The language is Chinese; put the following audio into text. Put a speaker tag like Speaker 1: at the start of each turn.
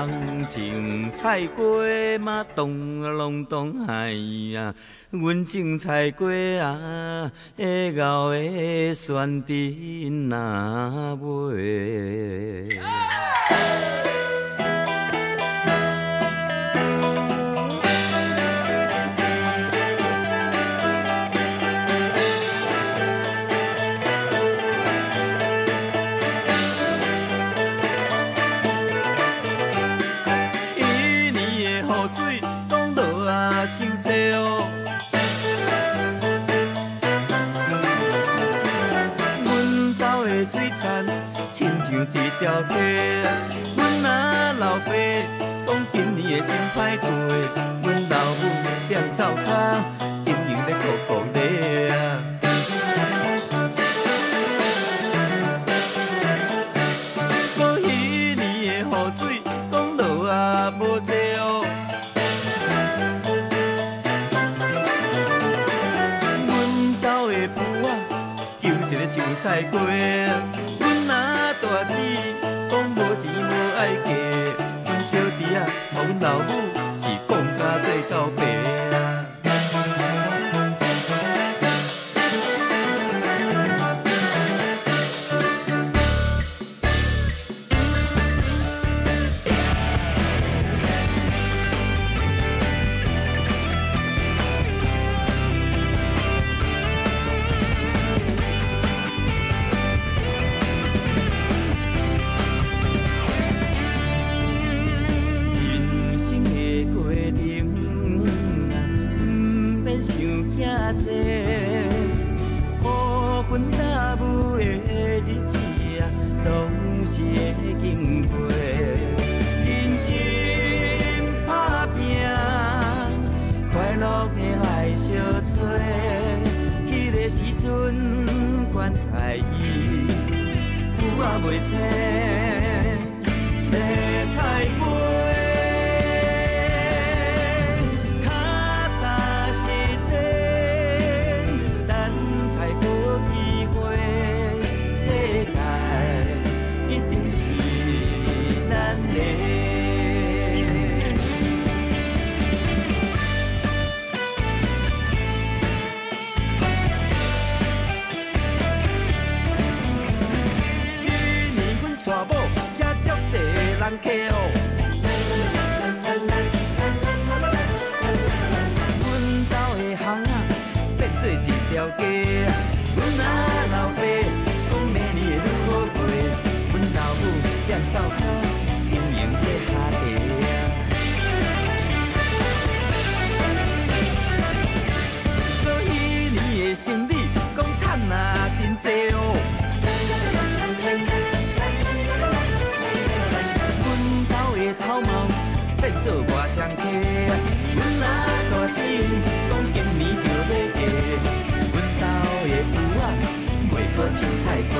Speaker 1: 人种菜瓜嘛，咚隆咚哎呀，阮种菜瓜啊，会熬的酸甜那卖。伤济哦，阮兜的水田亲像一条溪，阮阿老爸讲今年会真歹过，阮老母踮灶骹，经营咧苦苦咧啊。过去年的雨水讲落啊无济哦。种菜瓜，阮阿大姊讲无钱无爱嫁，阮小弟啊，阮老母是讲甲做到白啊。好分大母的日子啊，总是会经过。认真打拼，快乐的来相找。迄个时阵，管太伊有啊袂生，洗菜瓜。人客哦，阮兜的巷仔变做一条街，阮阿老爸讲明年会愈好过，阮老母踮灶骹经营咧下地啊。过去年的生理讲赚啊真济哦。草帽变做外双溪，阮阿大姊讲今年就要嫁，阮兜的牛仔袂搁种菜瓜。